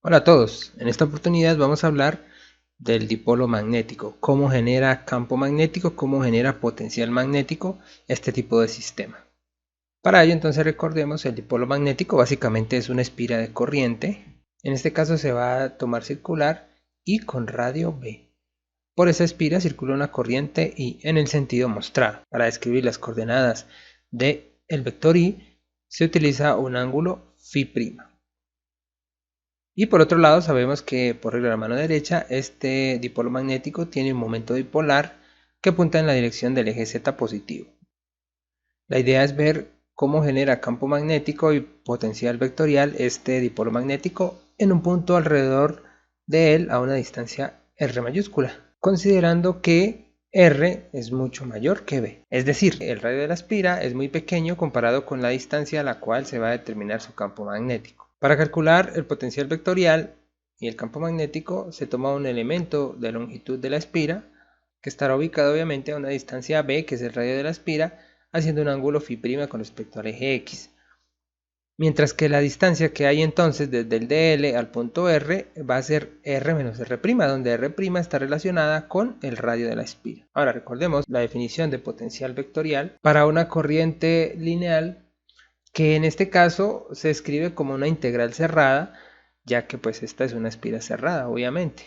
Hola a todos, en esta oportunidad vamos a hablar del dipolo magnético, cómo genera campo magnético, cómo genera potencial magnético este tipo de sistema. Para ello entonces recordemos el dipolo magnético básicamente es una espira de corriente, en este caso se va a tomar circular y con radio B. Por esa espira circula una corriente I en el sentido mostrado. Para describir las coordenadas del vector I se utiliza un ángulo φ'. Y por otro lado sabemos que por regla de la mano derecha este dipolo magnético tiene un momento dipolar que apunta en la dirección del eje Z positivo. La idea es ver cómo genera campo magnético y potencial vectorial este dipolo magnético en un punto alrededor de él a una distancia R mayúscula, considerando que R es mucho mayor que B. Es decir, el radio de la espira es muy pequeño comparado con la distancia a la cual se va a determinar su campo magnético. Para calcular el potencial vectorial y el campo magnético se toma un elemento de longitud de la espira que estará ubicado obviamente a una distancia B, que es el radio de la espira, haciendo un ángulo φ' con respecto al eje X. Mientras que la distancia que hay entonces desde el DL al punto R va a ser R menos R', donde R' está relacionada con el radio de la espira. Ahora recordemos la definición de potencial vectorial para una corriente lineal que en este caso se escribe como una integral cerrada, ya que pues esta es una espira cerrada, obviamente.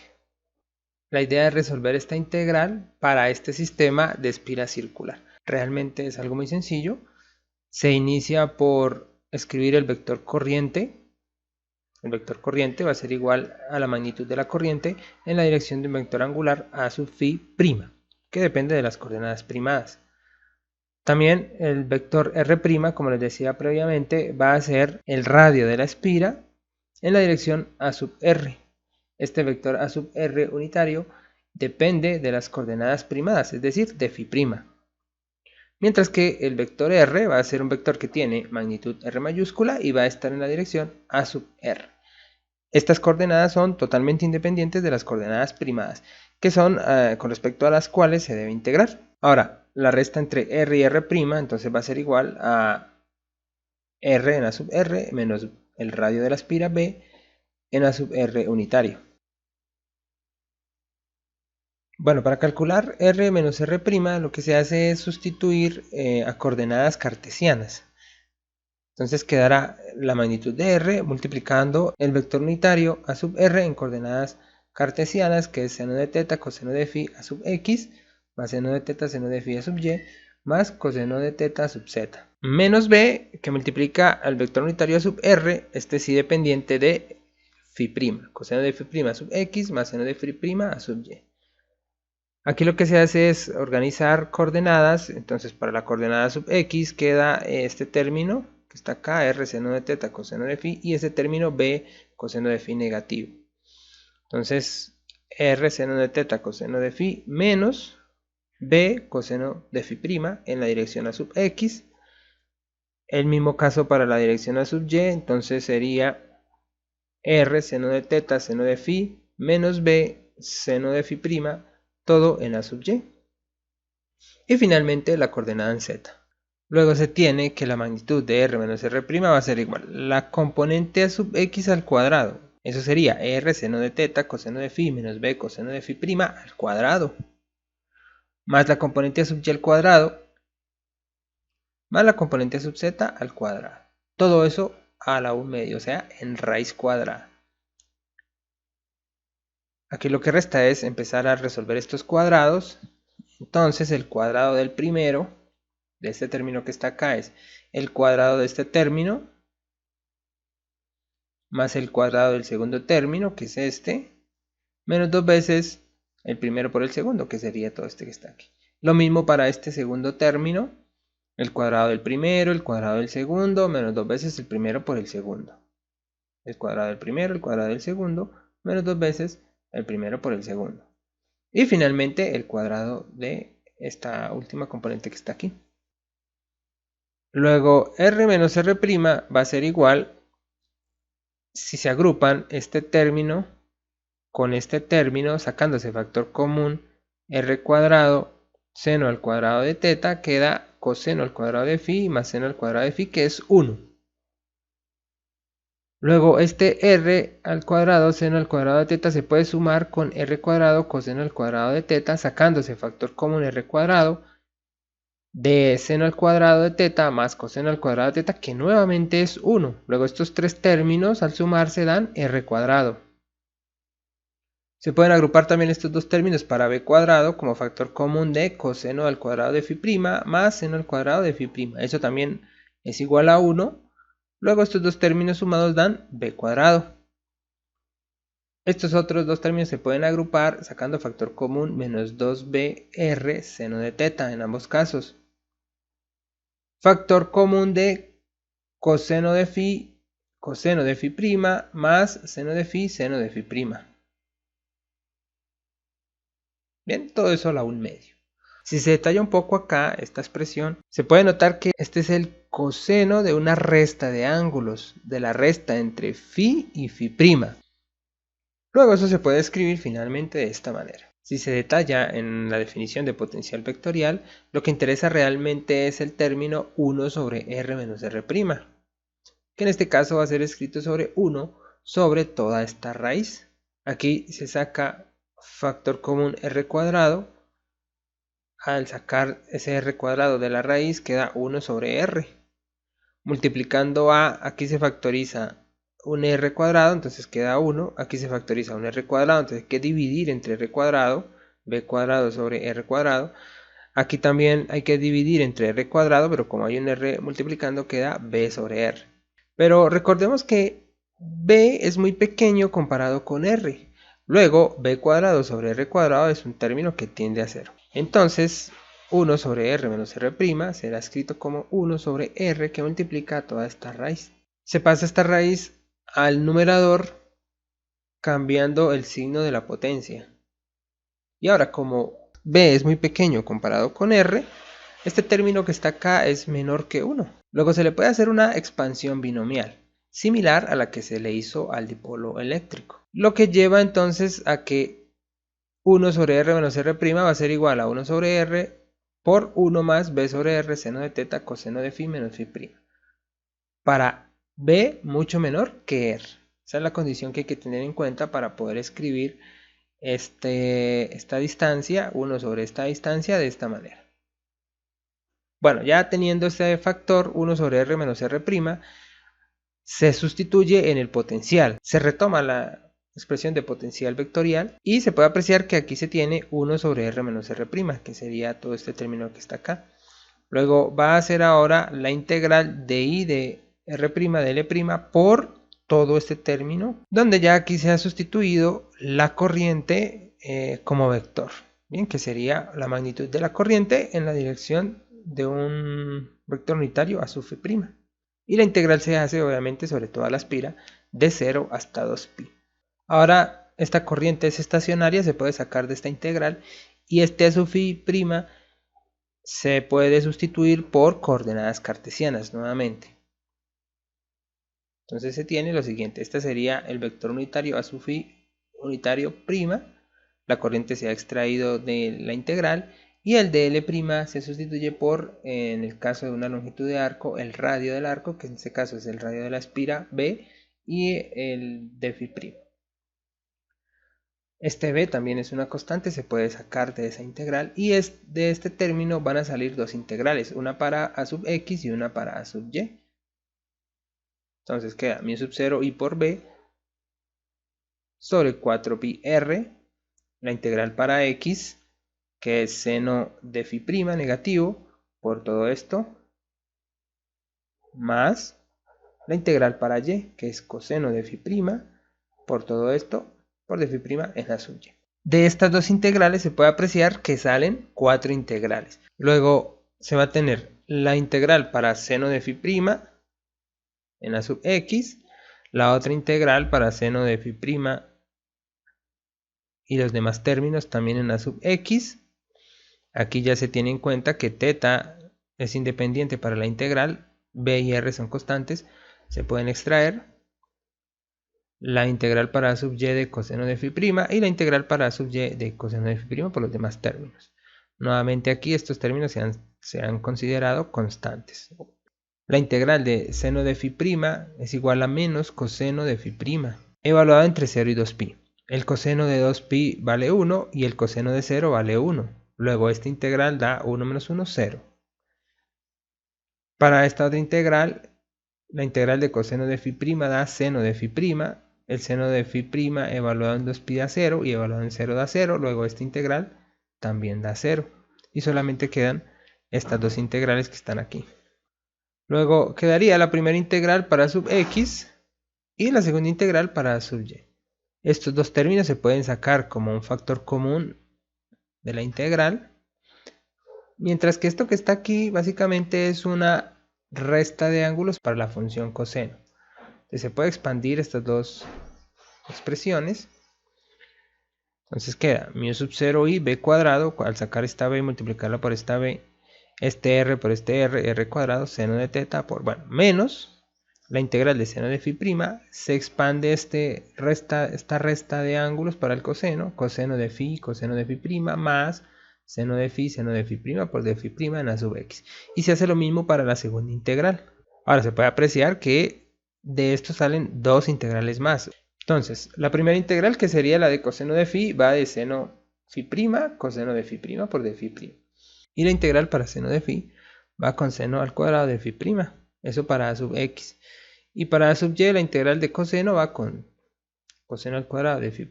La idea es resolver esta integral para este sistema de espira circular. Realmente es algo muy sencillo. Se inicia por escribir el vector corriente. El vector corriente va a ser igual a la magnitud de la corriente en la dirección de un vector angular A sub φ', que depende de las coordenadas primadas. También el vector R', como les decía previamente, va a ser el radio de la espira en la dirección A sub R. Este vector A sub R unitario depende de las coordenadas primadas, es decir, de φ'. Mientras que el vector R va a ser un vector que tiene magnitud R mayúscula y va a estar en la dirección A sub R. Estas coordenadas son totalmente independientes de las coordenadas primadas, que son con respecto a las cuales se debe integrar. Ahora, la resta entre R y R', entonces va a ser igual a R en A sub R menos el radio de la espira B en A sub R unitario. Bueno, para calcular R menos R', lo que se hace es sustituir a coordenadas cartesianas. Entonces quedará la magnitud de R multiplicando el vector unitario A sub R en coordenadas cartesianas, que es seno de teta coseno de phi a sub X, más seno de teta seno de phi a sub Y, más coseno de teta sub Z. Menos B, que multiplica al vector unitario A sub R, este sí dependiente de phi', coseno de phi' a sub X, más seno de phi' a sub Y. Aquí lo que se hace es organizar coordenadas, entonces para la coordenada sub X queda este término que está acá, R seno de teta coseno de phi, y ese término B coseno de phi negativo. Entonces R seno de teta coseno de phi menos B coseno de phi' en la dirección a sub X. El mismo caso para la dirección a sub Y, entonces sería R seno de teta seno de phi menos B seno de phi', todo en A sub Y. Y finalmente la coordenada en Z. Luego se tiene que la magnitud de R menos R' va a ser igual la componente A sub X al cuadrado. Eso sería R seno de teta coseno de phi menos B coseno de phi' al cuadrado. Más la componente A sub Y al cuadrado. Más la componente A sub Z al cuadrado. Todo eso a la 1/2, o sea, en raíz cuadrada. Aquí lo que resta es empezar a resolver estos cuadrados. Entonces el cuadrado del primero, de este término que está acá, es el cuadrado de este término, más el cuadrado del segundo término, que es este, menos 2 veces el primero por el segundo, que sería todo este que está aquí. Lo mismo para este segundo término, el cuadrado del primero, el cuadrado del segundo, menos 2 veces el primero por el segundo. El cuadrado del primero, el cuadrado del segundo, menos 2 veces el primero por el segundo. Y finalmente el cuadrado de esta última componente que está aquí. Luego R menos R' va a ser igual, si se agrupan este término con este término, sacándose factor común, R cuadrado seno al cuadrado de teta, queda coseno al cuadrado de phi más seno al cuadrado de phi, que es 1. Luego este r al cuadrado seno al cuadrado de teta se puede sumar con r cuadrado coseno al cuadrado de teta, sacándose factor común r cuadrado de seno al cuadrado de teta más coseno al cuadrado de teta, que nuevamente es 1. Luego estos tres términos al sumarse dan r cuadrado. Se pueden agrupar también estos dos términos para b cuadrado como factor común de coseno al cuadrado de φ' más seno al cuadrado de φ'. Eso también es igual a 1. Luego estos dos términos sumados dan b cuadrado. Estos otros dos términos se pueden agrupar sacando factor común menos 2br seno de teta en ambos casos. Factor común de coseno de φ más seno de φ seno de φ'. Bien, todo eso a la 1/2. Si se detalla un poco acá esta expresión, se puede notar que este es el coseno de una resta de ángulos, de la resta entre φ y φ'. Luego eso se puede escribir finalmente de esta manera. Si se detalla en la definición de potencial vectorial, lo que interesa realmente es el término 1 sobre r menos r', que en este caso va a ser escrito sobre 1 sobre toda esta raíz. Aquí se saca factor común r cuadrado. Al sacar ese r cuadrado de la raíz queda 1 sobre r. Multiplicando aquí se factoriza un r cuadrado, entonces queda 1. Aquí se factoriza un r cuadrado, entonces hay que dividir entre r cuadrado, b cuadrado sobre r cuadrado. Aquí también hay que dividir entre r cuadrado, pero como hay un r multiplicando queda b sobre r. Pero recordemos que b es muy pequeño comparado con r. Luego b cuadrado sobre r cuadrado es un término que tiende a 0. Entonces 1 sobre r menos r' será escrito como 1 sobre r que multiplica toda esta raíz. Se pasa esta raíz al numerador cambiando el signo de la potencia. Y ahora como b es muy pequeño comparado con r, este término que está acá es menor que 1. Luego se le puede hacer una expansión binomial, similar a la que se le hizo al dipolo eléctrico. Lo que lleva entonces a que 1 sobre r menos r' va a ser igual a 1 sobre r por 1 más b sobre r seno de teta coseno de φ menos φ'. Para b mucho menor que r. Esa es la condición que hay que tener en cuenta para poder escribir esta distancia, 1 sobre esta distancia de esta manera. Bueno, ya teniendo este factor 1 sobre r menos r', se sustituye en el potencial. Se retoma la expresión de potencial vectorial y se puede apreciar que aquí se tiene 1 sobre r menos r', que sería todo este término que está acá. Luego va a ser ahora la integral de i de r' de l' por todo este término, donde ya aquí se ha sustituido la corriente como vector, bien, que sería la magnitud de la corriente en la dirección de un vector unitario a su φ'. Y la integral se hace obviamente sobre toda la espira de 0 hasta 2π. Ahora esta corriente es estacionaria, se puede sacar de esta integral y este a su φ' se puede sustituir por coordenadas cartesianas nuevamente. Entonces se tiene lo siguiente, este sería el vector unitario a su φ unitario', la corriente se ha extraído de la integral y el de L' se sustituye por, en el caso de una longitud de arco, el radio del arco, que en este caso es el radio de la espira B, y el de φ'. Este b también es una constante, se puede sacar de esa integral y de este término van a salir dos integrales, una para a sub x y una para a sub y. Entonces queda mi sub 0 y por b sobre 4π r, la integral para x, que es seno de φ' negativo por todo esto, más la integral para y, que es coseno de φ' por todo esto, por de φ' en la sub y. De estas dos integrales se puede apreciar que salen 4 integrales. Luego se va a tener la integral para seno de φ' en la sub x, la otra integral para seno de φ' y los demás términos también en la sub x. Aquí ya se tiene en cuenta que θ es independiente para la integral, b y r son constantes, se pueden extraer. La integral para sub y de coseno de φ' y la integral para sub y de coseno de φ' por los demás términos. Nuevamente aquí estos términos se han considerado constantes. La integral de seno de phi' es igual a menos coseno de phi', evaluado entre 0 y 2pi. El coseno de 2pi vale 1 y el coseno de 0 vale 1. Luego esta integral da 1 menos 1, 0. Para esta otra integral, la integral de coseno de phi' da seno de phi'. El seno de phi' evaluado en 2pi da 0 y evaluado en 0 da 0. Luego esta integral también da 0. Y solamente quedan estas dos integrales que están aquí. Luego quedaría la primera integral para sub x y la segunda integral para sub y. Estos dos términos se pueden sacar como un factor común de la integral, mientras que esto que está aquí básicamente es una resta de ángulos para la función coseno. Entonces se puede expandir estas dos expresiones. Entonces queda mu sub 0 y b cuadrado, al sacar esta b y multiplicarla por esta b, este r por este r cuadrado, seno de teta por, bueno, menos la integral de seno de phi', se expande esta resta de ángulos para el coseno de phi más seno de phi por d phi' en a sub x. Y se hace lo mismo para la segunda integral. Ahora se puede apreciar que de esto salen dos integrales más. Entonces, la primera integral, que sería la de coseno de phi, va de seno phi', coseno de phi' por d phi'. Y la integral para seno de phi va con seno al cuadrado de phi'. Eso para a sub x. Y para a sub y, la integral de coseno va con coseno al cuadrado de phi'.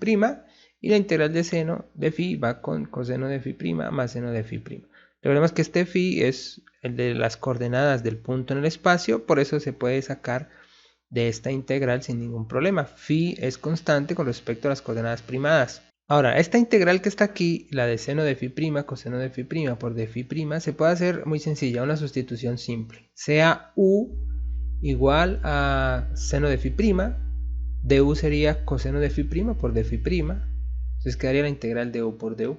Y la integral de seno de phi va con coseno de phi' más seno de phi'. Recordemos que este phi es el de las coordenadas del punto en el espacio, por eso se puede sacar de esta integral sin ningún problema. Phi es constante con respecto a las coordenadas primadas. Ahora, esta integral que está aquí, la de seno de phi', coseno de phi' por d phi', se puede hacer muy sencilla, una sustitución simple. Sea u igual a seno de phi', du sería coseno de phi' por d phi', entonces quedaría la integral de u por du.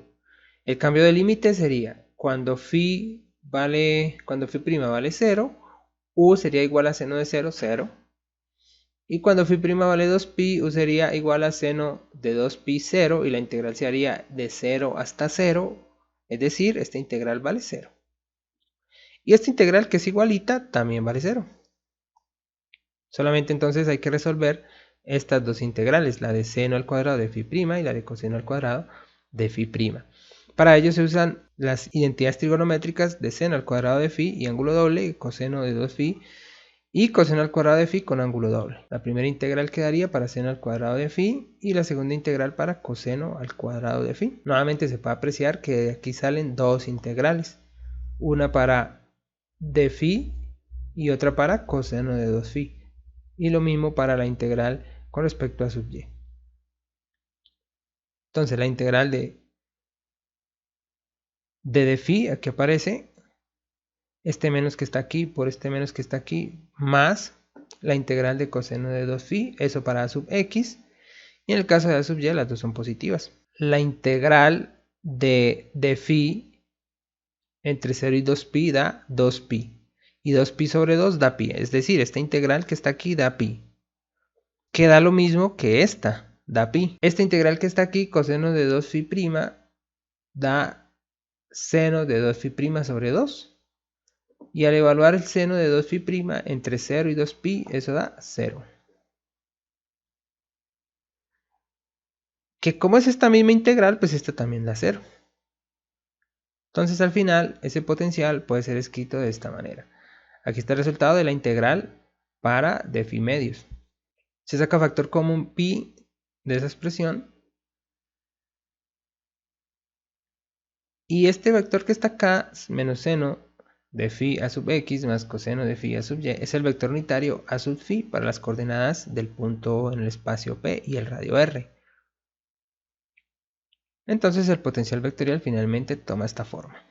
El cambio de límite sería cuando phi' vale 0, u sería igual a seno de 0, 0. Y cuando phi' vale 2pi, u sería igual a seno de 2pi, 0, y la integral se haría de 0 hasta 0, es decir, esta integral vale 0. Y esta integral, que es igualita, también vale 0. Solamente entonces hay que resolver estas dos integrales, la de seno al cuadrado de phi' y la de coseno al cuadrado de phi'. Para ello se usan las identidades trigonométricas de seno al cuadrado de phi y ángulo doble, coseno de 2phi, y coseno al cuadrado de phi con ángulo doble. La primera integral quedaría para seno al cuadrado de phi y la segunda integral para coseno al cuadrado de phi. Nuevamente se puede apreciar que de aquí salen dos integrales, una para d phi y otra para coseno de 2phi. Y lo mismo para la integral con respecto a sub y. Entonces la integral de d phi, aquí aparece este menos que está aquí por este menos que está aquí, más la integral de coseno de 2phi, eso para a sub x, y en el caso de a sub y las dos son positivas. La integral de phi entre 0 y 2pi da 2pi, y 2pi sobre 2 da pi, es decir, esta integral que está aquí da pi, que da lo mismo que esta, da pi. Esta integral que está aquí, coseno de 2phi', da seno de 2phi' sobre 2. Y al evaluar el seno de 2phi' entre 0 y 2pi, eso da 0. Que como es esta misma integral, pues esta también da 0. Entonces al final, ese potencial puede ser escrito de esta manera. Aquí está el resultado de la integral para d phi medios. Se saca factor común pi de esa expresión. Y este vector que está acá, menos seno de phi a sub x más coseno de phi a sub y, es el vector unitario a sub phi para las coordenadas del punto en el espacio P y el radio R. Entonces el potencial vectorial finalmente toma esta forma.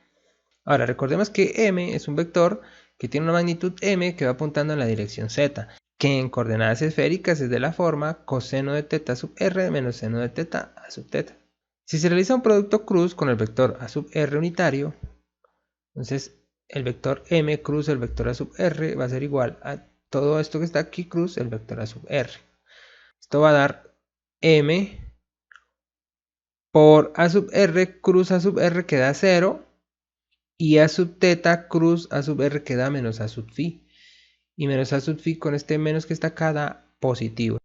Ahora recordemos que m es un vector que tiene una magnitud m que va apuntando en la dirección z, que en coordenadas esféricas es de la forma coseno de teta sub r menos seno de teta a sub teta. Si se realiza un producto cruz con el vector a sub r unitario, entonces el vector m cruz el vector a sub r va a ser igual a todo esto que está aquí cruz el vector a sub r. Esto va a dar m por a sub r cruz a sub r que da 0 y a sub teta cruz a sub r que da menos a sub phi. y menos A sub phi con este menos que está acá da positivo.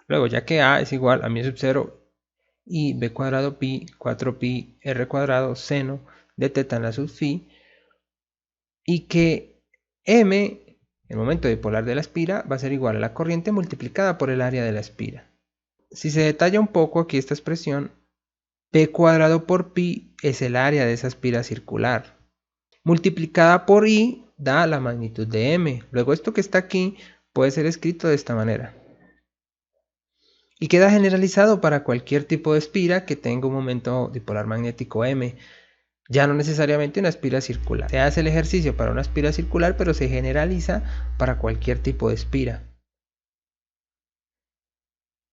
Luego, ya que A es igual a mi sub 0 y b cuadrado pi, 4pi r cuadrado seno de teta en la sub phi, y que m, el momento dipolar de la espira, va a ser igual a la corriente multiplicada por el área de la espira. Si se detalla un poco aquí esta expresión, p cuadrado por pi es el área de esa espira circular, multiplicada por i da la magnitud de m. Luego esto que está aquí puede ser escrito de esta manera. Y queda generalizado para cualquier tipo de espira que tenga un momento dipolar magnético m. Ya no necesariamente una espira circular. Se hace el ejercicio para una espira circular, pero se generaliza para cualquier tipo de espira.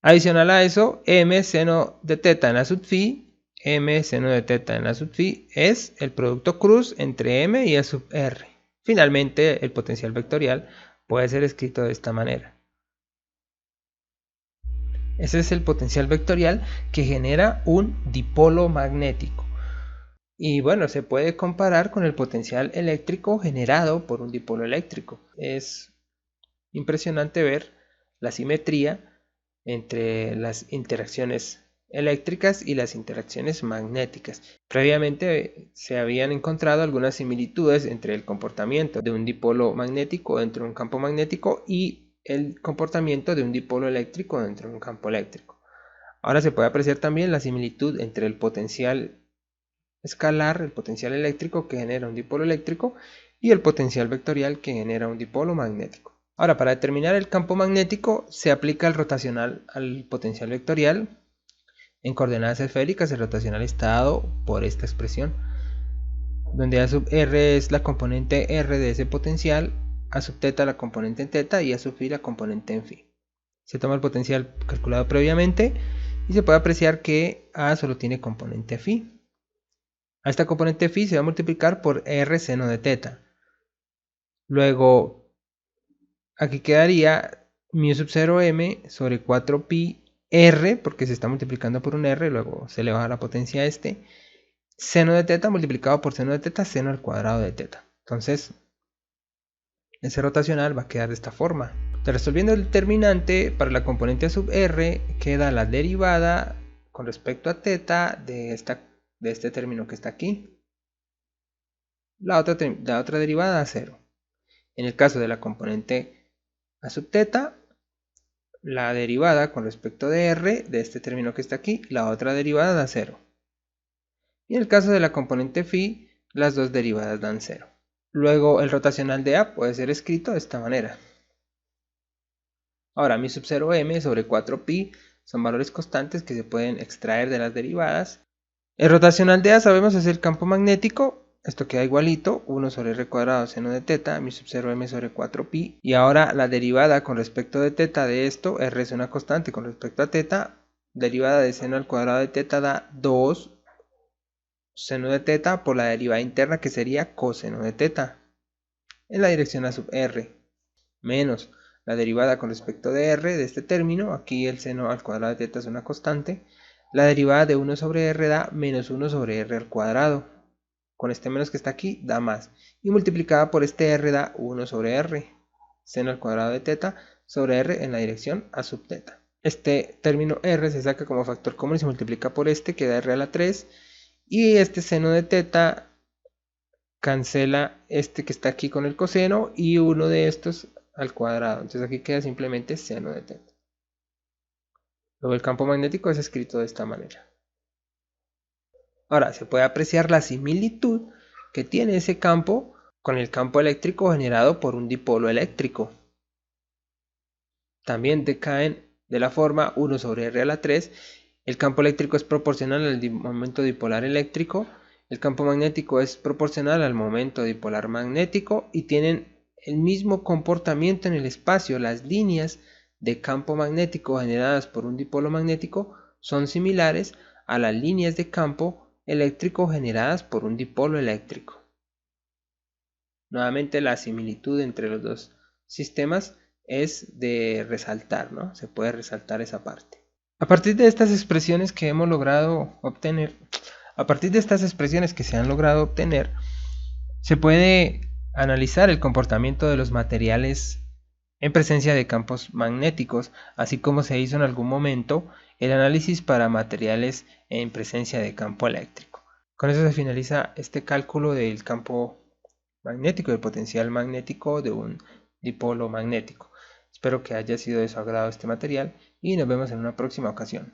Adicional a eso, m seno de teta en la sub phi, m seno de teta en la sub phi es el producto cruz entre m y a sub r. Finalmente, el potencial vectorial puede ser escrito de esta manera. Ese es el potencial vectorial que genera un dipolo magnético. Y bueno, se puede comparar con el potencial eléctrico generado por un dipolo eléctrico. Es impresionante ver la simetría entre las interacciones eléctricas y las interacciones magnéticas. Previamente se habían encontrado algunas similitudes entre el comportamiento de un dipolo magnético dentro de un campo magnético y el comportamiento de un dipolo eléctrico dentro de un campo eléctrico. Ahora se puede apreciar también la similitud entre el potencial escalar, el potencial eléctrico que genera un dipolo eléctrico, y el potencial vectorial que genera un dipolo magnético. Ahora, para determinar el campo magnético se aplica el rotacional al potencial vectorial. En coordenadas esféricas el rotacional está dado por esta expresión, donde A sub r es la componente r de ese potencial, A sub θ la componente en θ y A sub phi la componente en phi. Se toma el potencial calculado previamente y se puede apreciar que A solo tiene componente phi. A esta componente phi se va a multiplicar por r seno de θ. Luego, aquí quedaría mu sub 0m sobre 4pi r, porque se está multiplicando por un r, luego se le baja la potencia a este, seno de θ multiplicado por seno de θ, seno al cuadrado de θ. Entonces, ese rotacional va a quedar de esta forma. Resolviendo el determinante para la componente a sub r, queda la derivada con respecto a θ de este término que está aquí. La otra derivada a 0. En el caso de la componente a sub θ, la derivada con respecto de r de este término que está aquí, la otra derivada da 0. Y en el caso de la componente phi, las dos derivadas dan 0. Luego el rotacional de A puede ser escrito de esta manera. Ahora, mi sub 0m sobre 4pi son valores constantes que se pueden extraer de las derivadas. El rotacional de A sabemos es el campo magnético. Esto queda igualito, 1 sobre r cuadrado seno de θ, mi sub 0m sobre 4pi. Y ahora la derivada con respecto de θ de esto, r es una constante con respecto a θ, derivada de seno al cuadrado de θ da 2 seno de θ por la derivada interna que sería coseno de θ en la dirección a sub r, menos la derivada con respecto de r de este término, aquí el seno al cuadrado de θ es una constante, la derivada de 1 sobre r da menos 1 sobre r al cuadrado, con este menos que está aquí da más, y multiplicada por este r da 1 sobre r, seno al cuadrado de θ sobre r en la dirección a sub θ. Este término r se saca como factor común y se multiplica por este, queda r a la 3, y este seno de θ cancela este que está aquí con el coseno y uno de estos al cuadrado. Entonces aquí queda simplemente seno de θ. Luego el campo magnético es escrito de esta manera. Ahora se puede apreciar la similitud que tiene ese campo con el campo eléctrico generado por un dipolo eléctrico. También decaen de la forma 1 sobre r a la 3. El campo eléctrico es proporcional al momento dipolar eléctrico. El campo magnético es proporcional al momento dipolar magnético y tienen el mismo comportamiento en el espacio. Las líneas de campo magnético generadas por un dipolo magnético son similares a las líneas de campo eléctrico generadas por un dipolo eléctrico. Nuevamente la similitud entre los dos sistemas es de resaltar, ¿no? Se puede resaltar esa parte. A partir de estas expresiones que hemos logrado obtener, se puede analizar el comportamiento de los materiales en presencia de campos magnéticos, así como se hizo en algún momento el análisis para materiales en presencia de campo eléctrico. Con eso se finaliza este cálculo del campo magnético, del potencial magnético de un dipolo magnético. Espero que haya sido de su agrado este material y nos vemos en una próxima ocasión.